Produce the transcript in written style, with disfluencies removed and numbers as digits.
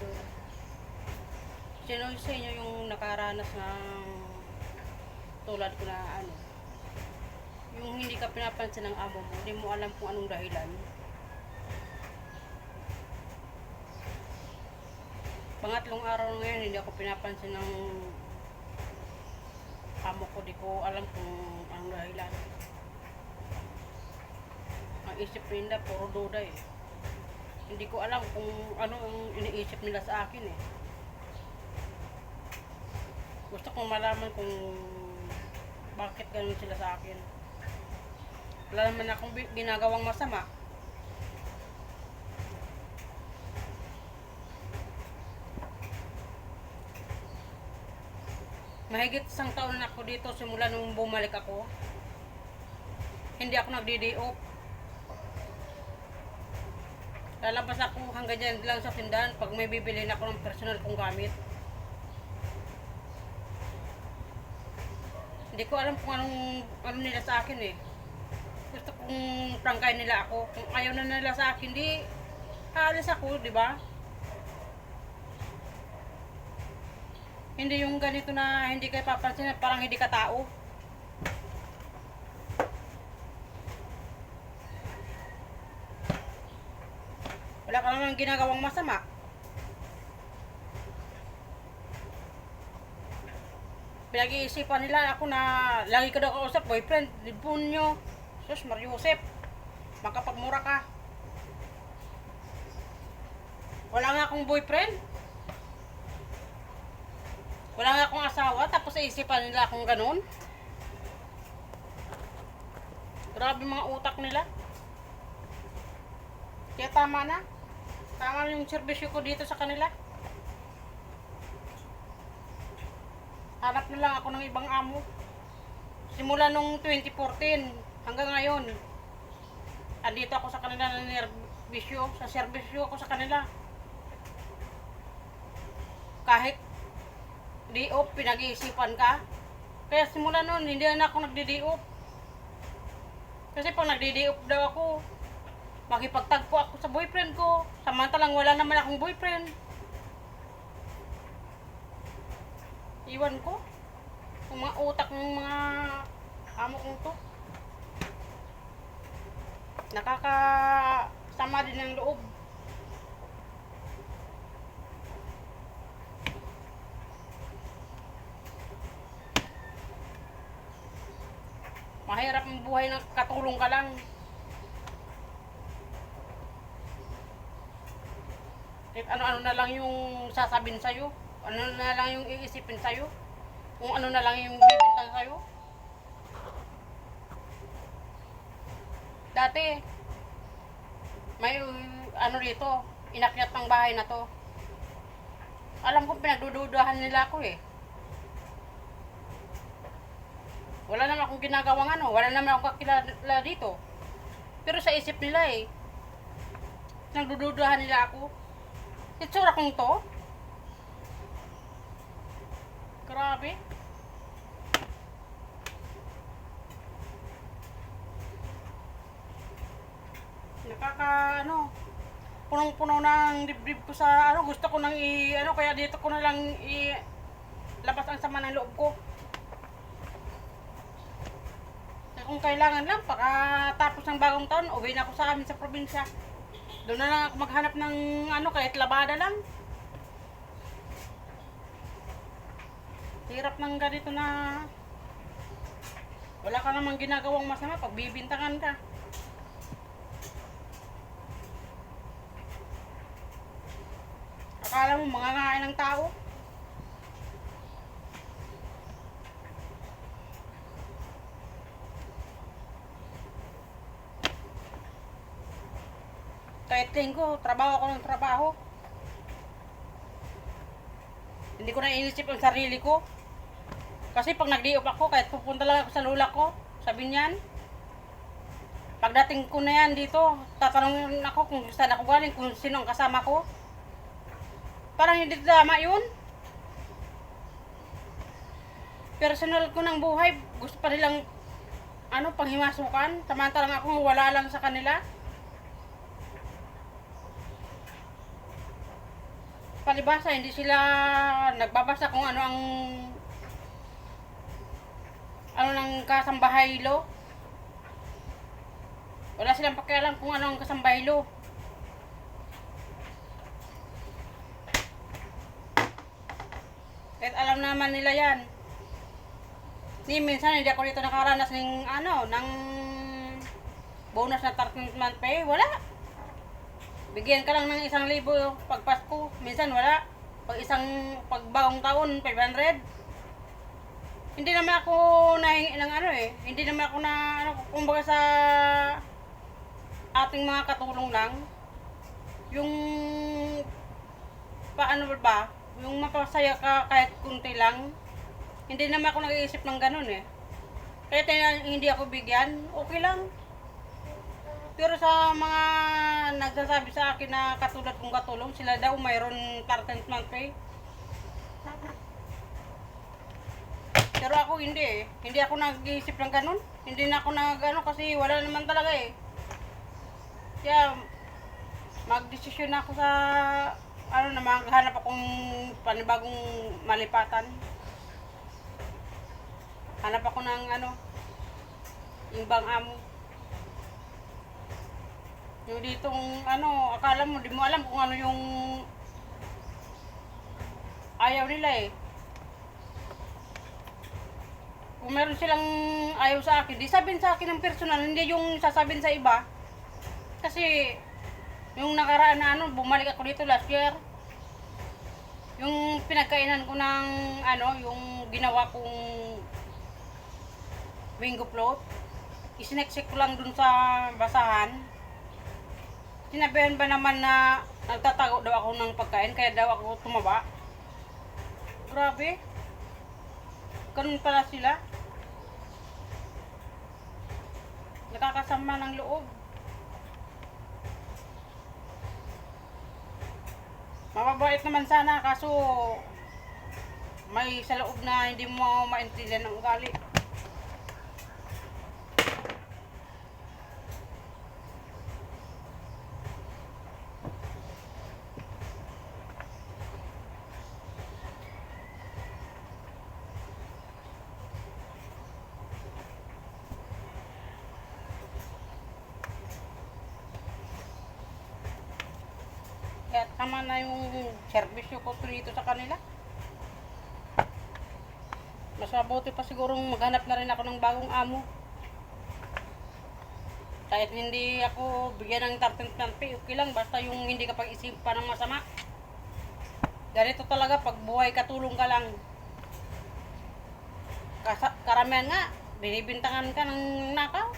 doon. Sino sa inyo yung nakaranas ng tulad ko na ano, yung hindi ka pinapansin ng amo mo, hindi mo alam kung anong dahilan. Pangatlong araw na ngayon, hindi ako pinapansin ng amo ko, di ko alam kung anong dahilan. Ang isip nila, puro duda eh. Hindi ko alam kung ano ang iniisip nila sa akin eh. Gusto kong malaman kung bakit ganun sila sa akin. Wala naman akong ginagawang masama. Mahigit isang taon na ako dito simula nung bumalik ako. Hindi ako nagdi-day off. Lalabas ako hanggang dyan lang sa tindahan pag may bibilin ako ng personal kong gamit. Hindi ko alam kung ano nila sa akin eh. Gusto kong prangkay nila ako. Kung ayaw na nila sa akin, di aalis ako, di ba? Hindi yung ganito na hindi kayo papansin na parang hindi ka tao. Wala ka naman ginagawang masama. Pinag-iisipan nila ako na lagi ka daw kausap, boyfriend, libon nyo. Sus, Mariusep, makapagmura ka. Wala nga akong boyfriend. Wala nga akong asawa, tapos isipan nila akong ganun. Grabe mga utak nila. Kaya tama na. Tama yung serbisyo ko dito sa kanila. Hanap na lang ako ng ibang amo. Simula nung 2014 hanggang ngayon, andito ako sa kanila ng serbisyo. Sa serbisyo ako sa kanila. Kahit day off, pinag-iisipan ka. Kaya simula nun, hindi na ako nagdi-day off. Kasi pag nagdi-day off daw ako, makipagtagpo ako sa boyfriend ko. Samantalang wala naman akong boyfriend. Iwan ko. Yung mga utak ng mga amo kong to. Nakakasama din ng loob. Mahirap ang buhay ng katulong ka lang. Kahit ano-ano na lang yung sasabihin sa'yo. Ano na lang yung iisipin sa'yo. Kung ano na lang yung bibintang sa'yo. Dati, may ano dito, inakyat ng bahay na to. Alam ko pinagdududahan nila ako eh. Wala naman akong ginagawang ano, wala naman akong kakilala dito. Pero sa isip nila eh, nagdududahan nila ako. Itsura kong to. Grabe. Ano, punong-puno ng dibdib ko sa ano, gusto ko nang kaya dito ko na lang labas ang sama ng loob ko. Kung kailangan lang, pagkatapos ng bagong taon, uwi na ako sa amin sa probinsya. Doon na lang ako maghanap ng ano, kahit labada lang. Hirap ng ganito na wala ka namang ginagawang masama pag bibintangan ka. Akala mo mga ngain ng tao? Kahit linggo, trabaho ako ng trabaho. Hindi ko na inisip ang sarili ko. Kasi pag nag-day off ako, kahit pupunta lang ako sa lula ko, sabi niyan, pagdating ko na yan dito, tatanungin ako kung saan ako galing, kung sino ang kasama ko. Parang hindi tama yun. Personal ko ng buhay, gusto pa nilang panghimasukan, samantalang ako wala lang sa kanila. palibasa, hindi sila nagbabasa kung ano ng kasambahaylo. Wala silang pakialam kung ano ang kasambahaylo. Kahit alam naman nila yan. Ni minsan hindi ako dito nakaranas ng bonus na 13th month pay. Wala. Bigyan ka lang ng 1,000 pag Pasko. Minsan wala. Pag bagong taon, 500. Hindi naman ako nahingi ng Hindi naman ako kumbaga sa ating mga katulong lang. Yung paano ba? Yung mapasaya ka kahit kunti lang. Hindi naman ako nag-iisip ng ganun eh. Kaya hindi ako bigyan, okay lang. Pero sa mga nagsasabi sa akin na katulad kong katulong, sila daw mayroon 13th month pay. Pero ako hindi eh. Hindi ako nag-iisip ng ganun. Hindi na ako kasi wala naman talaga eh. Kaya magdesisyon ako sa maghanap akong panibagong malipatan. Hanap ako ng ibang amo. Yung ditong akala mo, di mo alam kung ano yung ayaw nila eh. Kung meron silang ayaw sa akin, di sabihin sa akin ng personal, hindi yung sasabihin sa iba. Kasi yung nakaraan na bumalik ako dito last year. Yung pinagkainan ko ng yung ginawa kong bingo float, isineksik ko lang dun sa basahan. Sinabihan ba naman na nagtatago daw ako ng pagkain, kaya daw ako tumaba? Grabe. Ganun pala sila. Nakakasama ng loob. Mababait naman sana, kaso may sa loob na hindi mo maintindihan ng ugali. Kaya tama na yung servisyo ko dito sa kanila. Mas mabuti pa sigurong maghanap na rin ako ng bagong amo. Kahit hindi ako bigyan ng 13th month pay, okay lang. Basta yung hindi ka pag-isipan ng masama. Ganito talaga, pag buhay katulong ka lang. Karamihan nga, binibintangan ka ng nakaw.